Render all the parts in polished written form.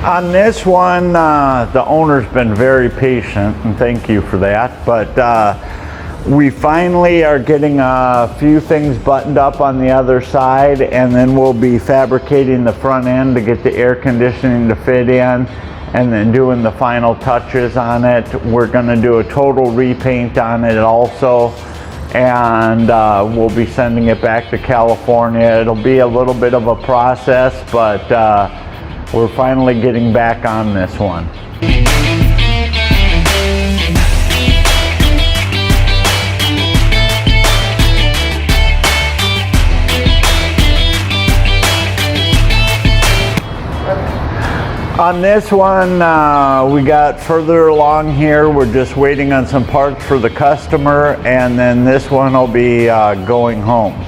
On this one, the owner's been very patient, and thank you for that, but we finally are getting a few things buttoned up on the other side, and then we'll be fabricating the front end to get the air conditioning to fit in, and then doing the final touches on it. We're going to do a total repaint on it also, and we'll be sending it back to California. It'll be a little bit of a process, but we're finally getting back on this one. On this one, we got further along here. We're just waiting on some parts for the customer, and then this one will be going home.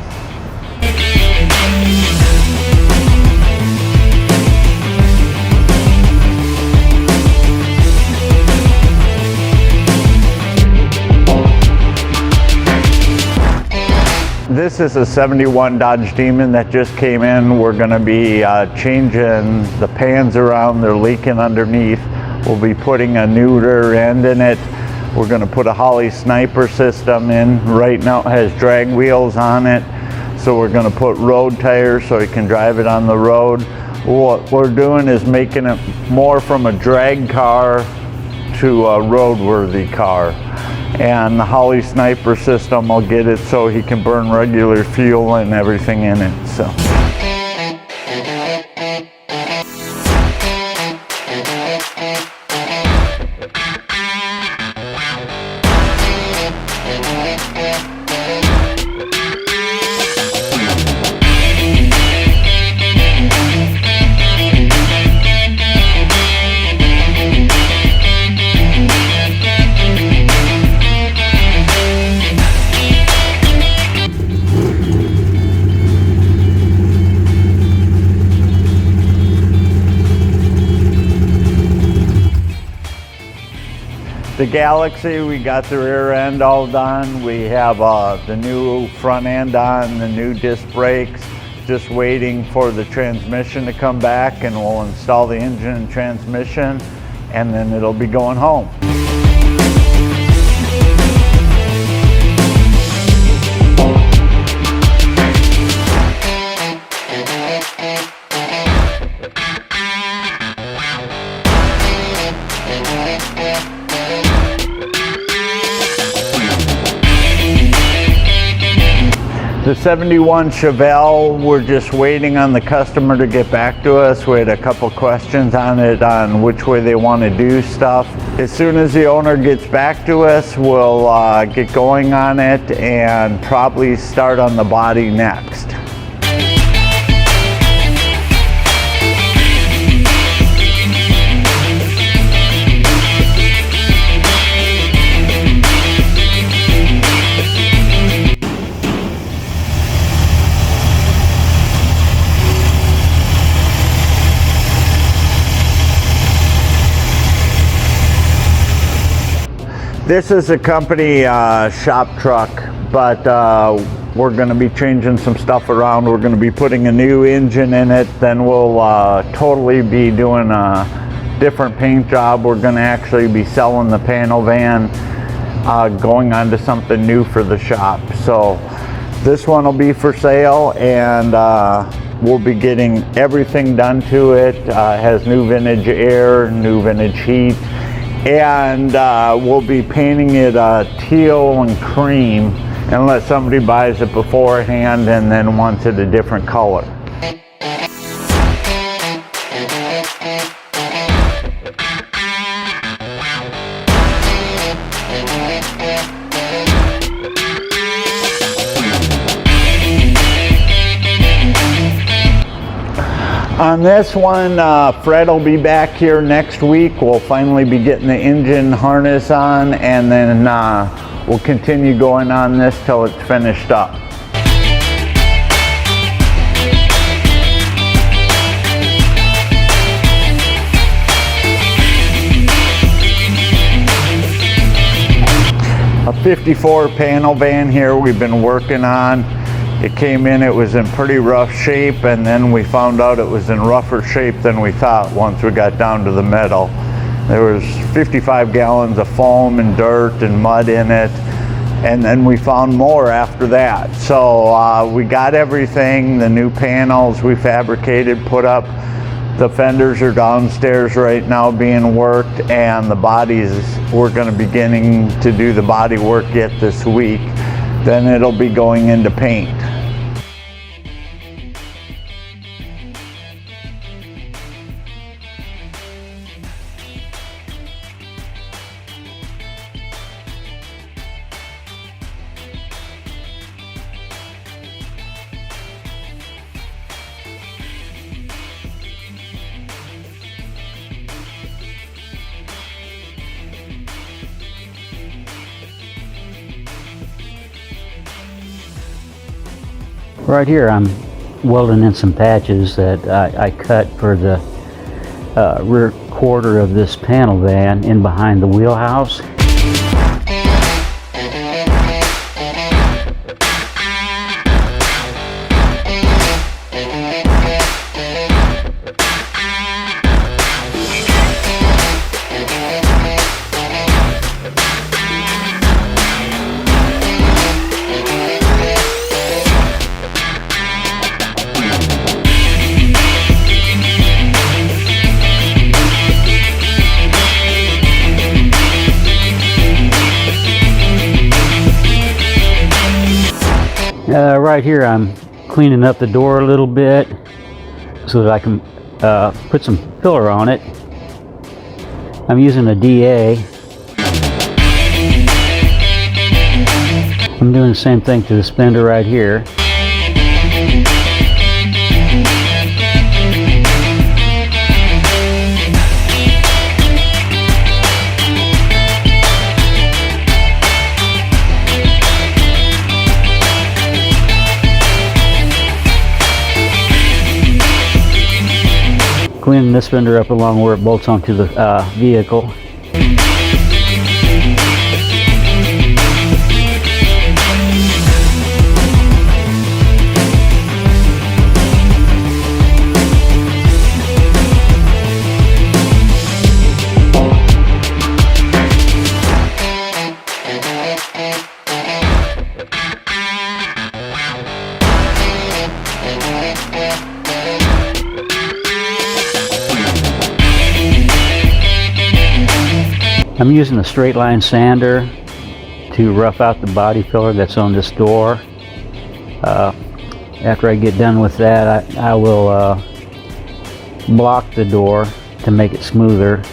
This is a 71 Dodge Demon that just came in. We're going to be changing the pans around. They're leaking underneath. We'll be putting a new rear end in it. We're going to put a Holley Sniper system in. Right now it has drag wheels on it, so we're going to put road tires so you can drive it on the road. What we're doing is making it more from a drag car to a roadworthy car. And the Holley Sniper system will get it so he can burn regular fuel and everything in it. So. The Galaxy, we got the rear end all done. We have the new front end on, the new disc brakes. Just waiting for the transmission to come back, and we'll install the engine and transmission, and then it'll be going home. The 71 Chevelle, we're just waiting on the customer to get back to us. We had a couple questions on it, on which way they want to do stuff. As soon as the owner gets back to us, we'll get going on it and probably start on the body next. This is a company shop truck, but we're going to be changing some stuff around. We're going to be putting a new engine in it. Then we'll totally be doing a different paint job. We're going to actually be selling the panel van, going on to something new for the shop. So this one will be for sale, and we'll be getting everything done to it. It has new vintage air, new vintage heat. And we'll be painting it teal and cream, unless somebody buys it beforehand and then wants it a different color. On this one, Fred will be back here next week. We'll finally be getting the engine harness on, and then we'll continue going on this till it's finished up. A 54 panel van here we've been working on. It came in, it was in pretty rough shape, and then we found out it was in rougher shape than we thought once we got down to the middle. There was 55 gallons of foam and dirt and mud in it, and then we found more after that. So we got everything, the new panels we fabricated, put up. The fenders are downstairs right now being worked, and the bodies, we're going to be beginning to do the body work yet this week. Then it'll be going into paint. Right here I'm welding in some patches that I cut for the rear quarter of this panel van in behind the wheelhouse. Right here I'm cleaning up the door a little bit so that I can put some filler on it. I'm using a DA. I'm doing the same thing to this fender right here. Cleaning this fender up along where it bolts onto the vehicle. I'm using a straight line sander to rough out the body filler that's on this door. After I get done with that, I will block the door to make it smoother.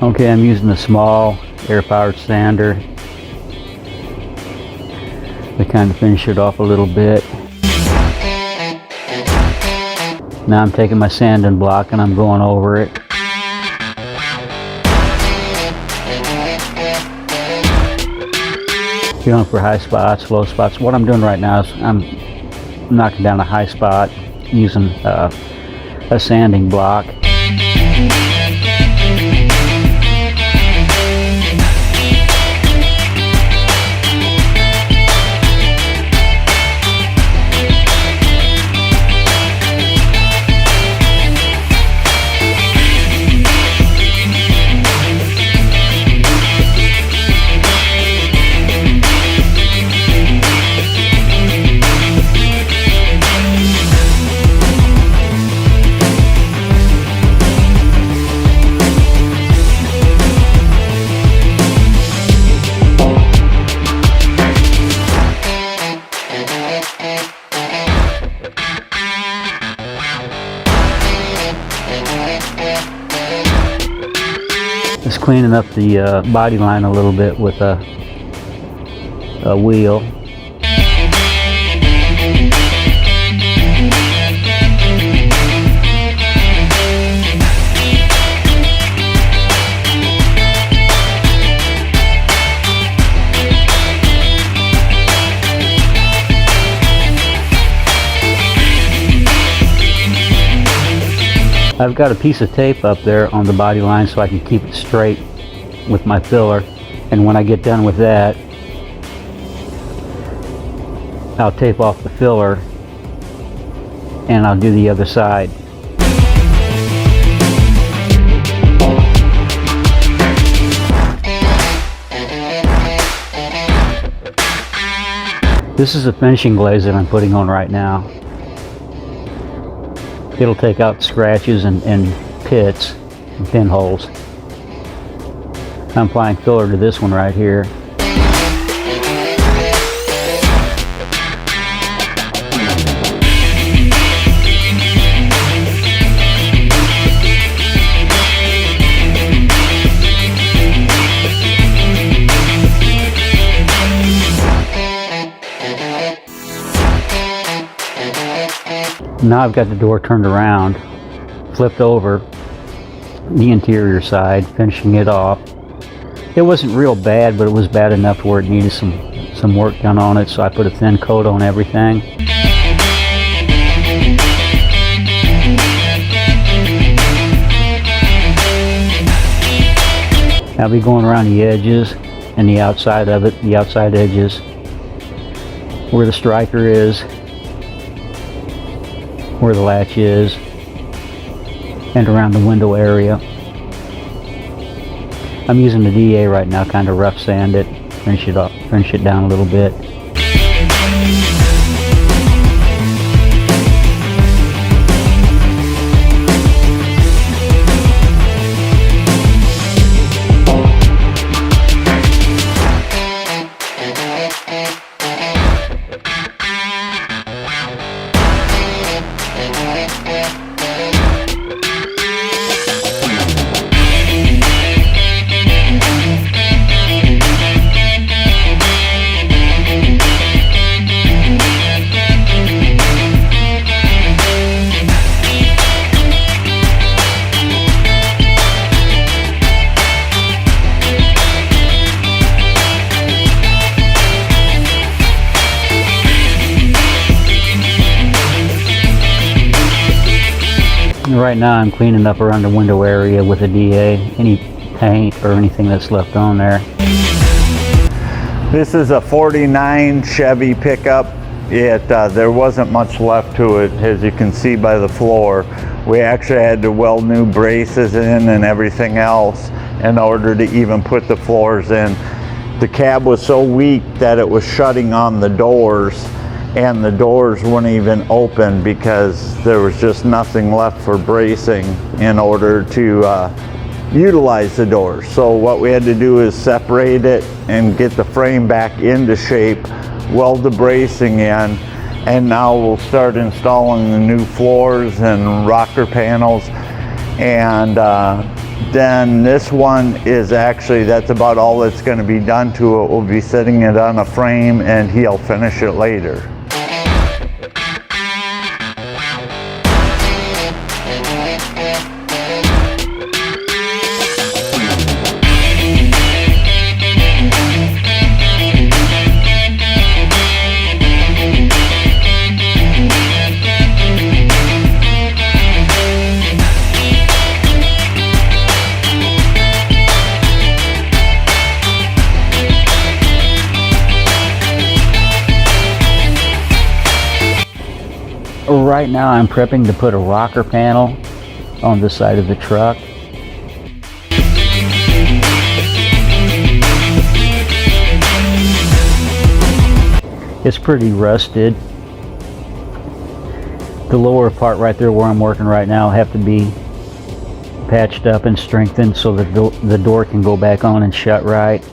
Okay, I'm using a small air-powered sander to kind of finish it off a little bit. Now I'm taking my sanding block and I'm going over it. Feeling for high spots, low spots. What I'm doing right now is I'm knocking down a high spot using a sanding block. cleaning up the body line a little bit with a wheel. I've got a piece of tape up there on the body line so I can keep it straight with my filler, and when I get done with that, I'll tape off the filler and I'll do the other side. This is a finishing glaze that I'm putting on right now. It'll take out scratches and pits and pinholes. I'm applying filler to this one right here. Now I've got the door turned around, flipped over the interior side, finishing it off. It wasn't real bad, but it was bad enough where it needed some work done on it, so I put a thin coat on everything. I'll be going around the edges and the outside of it, the outside edges, where the striker is, where the latch is, and around the window area. I'm using the DA right now, kind of rough sand it, finish it down a little bit. Right now I'm cleaning up around the window area with a DA, any paint or anything that's left on there. This is a 49 Chevy pickup. There wasn't much left to it, as you can see by the floor. We actually had to weld new braces in and everything else in order to even put the floors in. The cab was so weak that it was shutting on the doors, and the doors wouldn't even open because there was just nothing left for bracing in order to utilize the doors. So what we had to do is separate it and get the frame back into shape, weld the bracing in, and now we'll start installing the new floors and rocker panels. And then this one is actually, that's about all that's going to be done to it. We'll be setting it on a frame and he'll finish it later. Right now I'm prepping to put a rocker panel on the side of the truck. It's pretty rusted. The lower part right there where I'm working right now will have to be patched up and strengthened so that the door can go back on and shut right.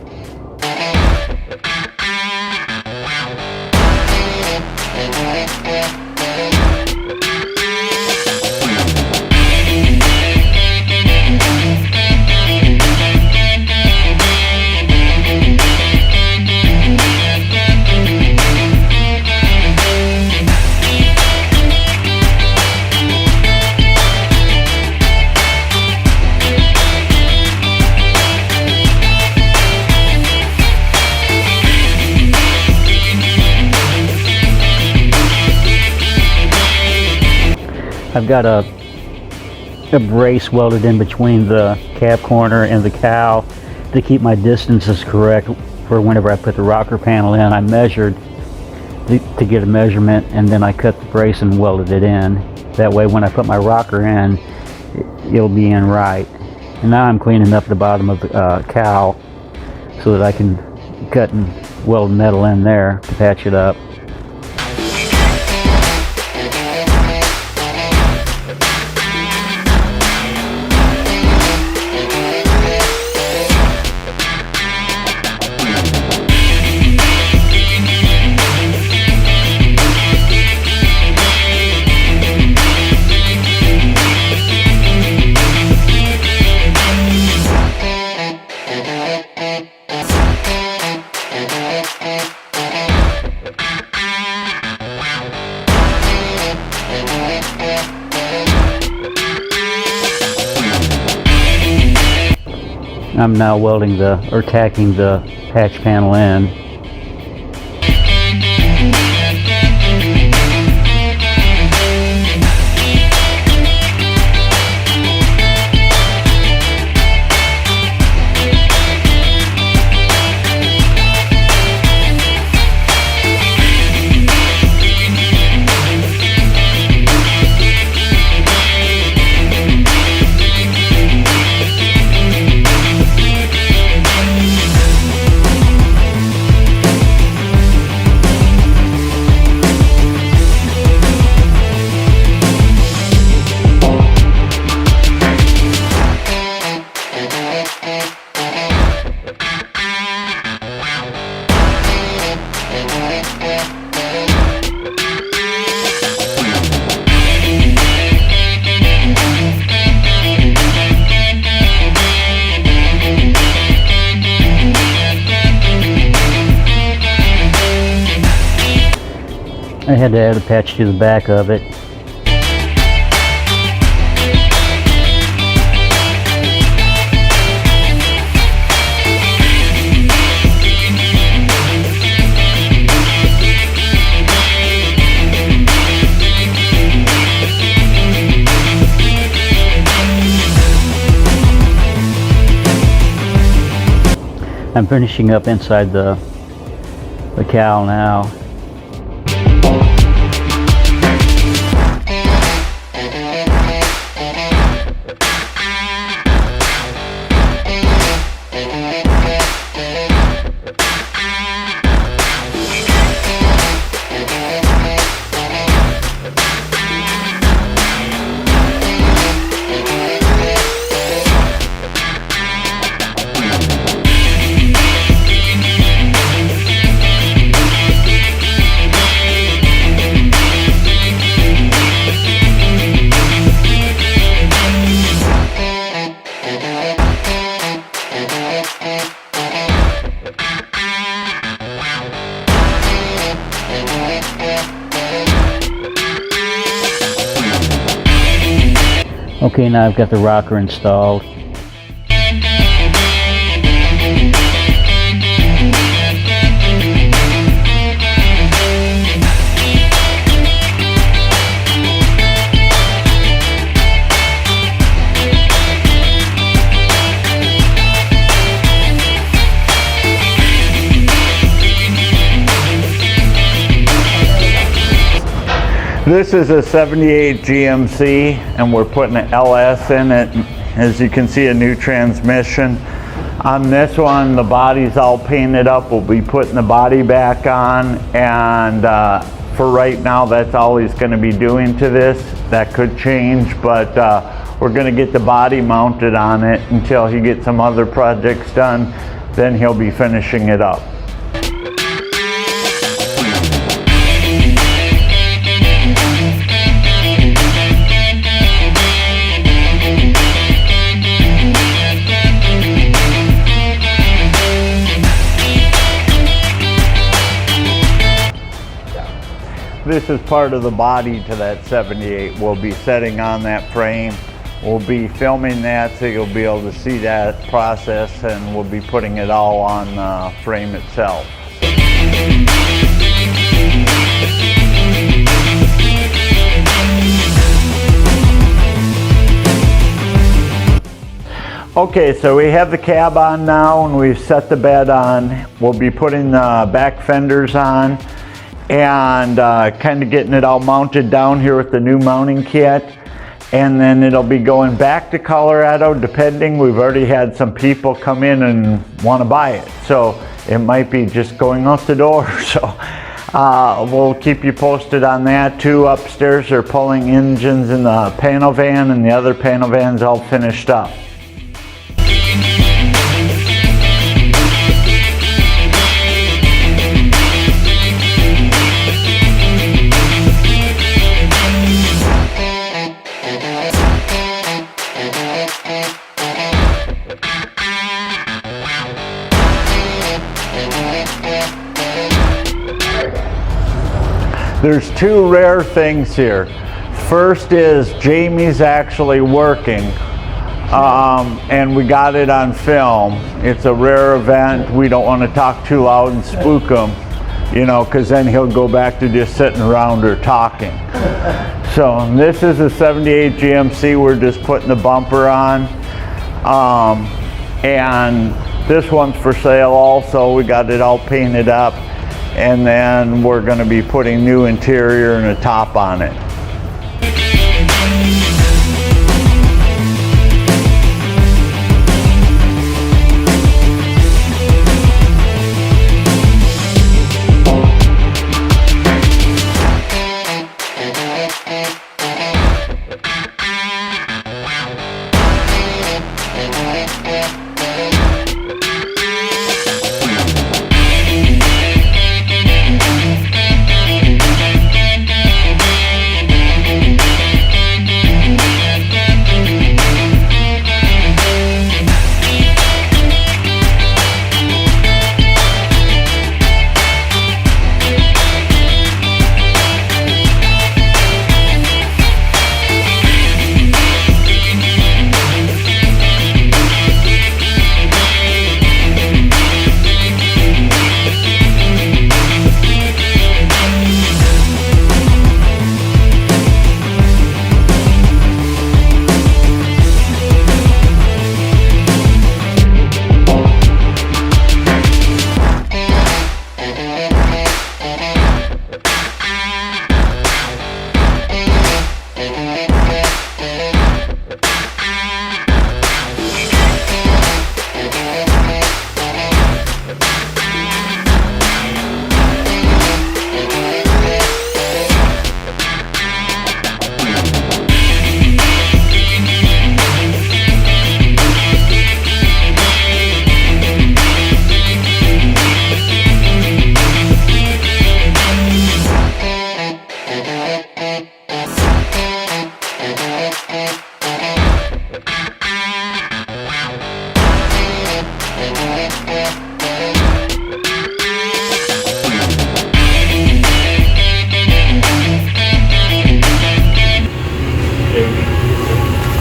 I've got a brace welded in between the cab corner and the cowl to keep my distances correct for whenever I put the rocker panel in. I measured to get a measurement, and then I cut the brace and welded it in. That way when I put my rocker in, it'll be in right. And now I'm cleaning up the bottom of the cowl so that I can cut and weld metal in there to patch it up. I'm now welding or tacking the patch panel in. I had to add a patch to the back of it. I'm finishing up inside the cowl now. Okay, now I've got the rocker installed. This is a 78 GMC and we're putting an LS in it. As you can see, a new transmission. On this one, the body's all painted up. We'll be putting the body back on, and for right now, that's all he's going to be doing to this. That could change, but we're going to get the body mounted on it until he gets some other projects done. Then he'll be finishing it up. This is part of the body to that 78. We'll be setting on that frame. We'll be filming that so you'll be able to see that process, and we'll be putting it all on the frame itself. Okay, so we have the cab on now and we've set the bed on. We'll be putting the back fenders on and kind of getting it all mounted down here with the new mounting kit. And then it'll be going back to Colorado depending. We've already had some people come in and want to buy it. So it might be just going out the door. So we'll keep you posted on that. Two upstairs are pulling engines in the panel van and the other panel van's all finished up. There's two rare things here. First is Jamie's actually working, and we got it on film. It's a rare event. We don't want to talk too loud and spook him, you know, because then he'll go back to just sitting around or talking. So this is a 78 GMC. We're just putting the bumper on, and this one's for sale also. We got it all painted up. And then we're going to be putting new interior and a top on it.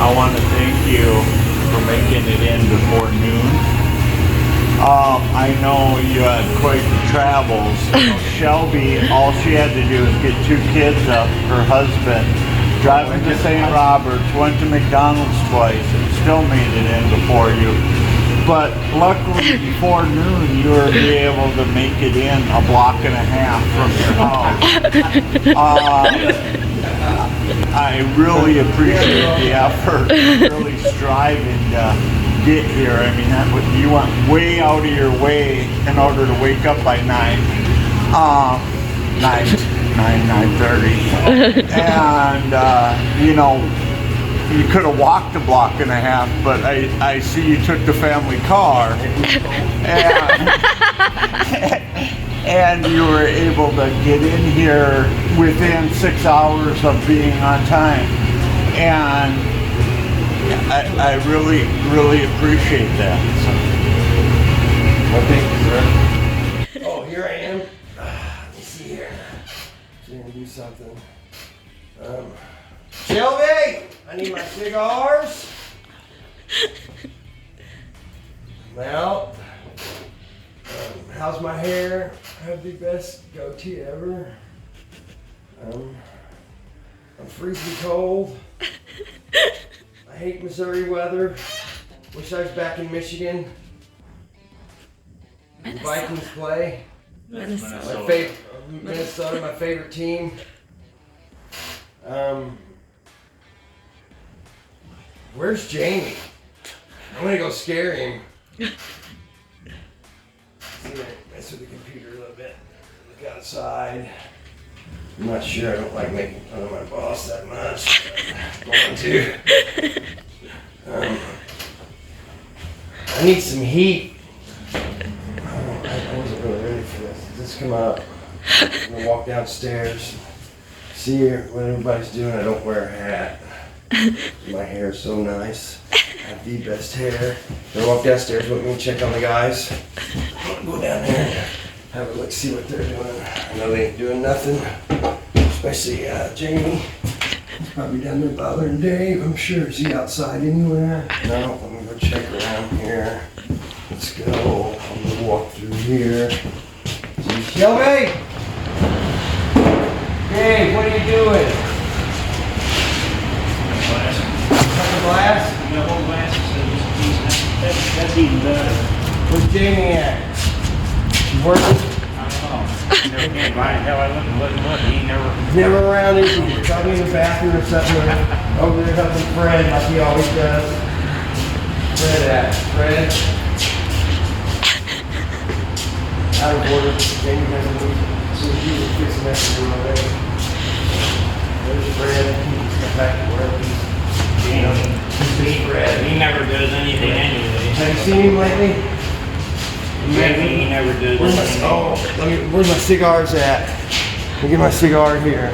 I want to thank you for making it in before noon. I know you had quite the travels. You know, Shelby, all she had to do was get two kids up, her husband, driving to St. Roberts, went to McDonald's twice, and still made it in before you. But luckily, before noon, you were able to make it in a block and a half from your house. I really appreciate the effort, really striving to get here. I mean, you went way out of your way in order to wake up by 9:30. And, you know, you could have walked a block and a half, but I see you took the family car. And you were able to get in here within 6 hours of being on time. And I really, really appreciate that. Well, thank you, sir. Oh, here I am. Let me see here. So I'm gonna do something. Shelby, I need my cigars. Well, how's my hair? I have the best goatee ever. I'm freezing cold. I hate Missouri weather. Wish I was back in Michigan. The Vikings play. Minnesota, my favorite team. Where's Jamie? I'm gonna go scare him. Mess with the computer a little bit. Look outside. I'm not sure. I don't like making fun of my boss that much. But I'm going to. I need some heat. I wasn't really ready for this. Just come up. I'm gonna walk downstairs. See what everybody's doing. I don't wear a hat. My hair is so nice. I have the best hair. Gonna walk downstairs with me and check on the guys. I'm gonna go down there and have a look, see what they're doing. I know they ain't doing nothing. Especially Jamie. He's probably down there bothering Dave. I'm sure. Is he outside anywhere? No. Let me go check around here. Let's go. I'm gonna walk through here. Shelby! Dave, what are you doing? Glass? The whole glass is that's even better. Where's Jamie at? She's working? I don't know. Never came by. Hell, I looked. He never. Never around, is he? Probably in the bathroom or something. Over there helping Fred like he always does. Fred at? Fred? Out of order. Jamie hasn't moved. So he was fixing that to do already. There's Fred. He's got back to work. He never does anything anyway. Have you seen him lately? He never does anything. Where's my cigars at? Let me get my cigar here.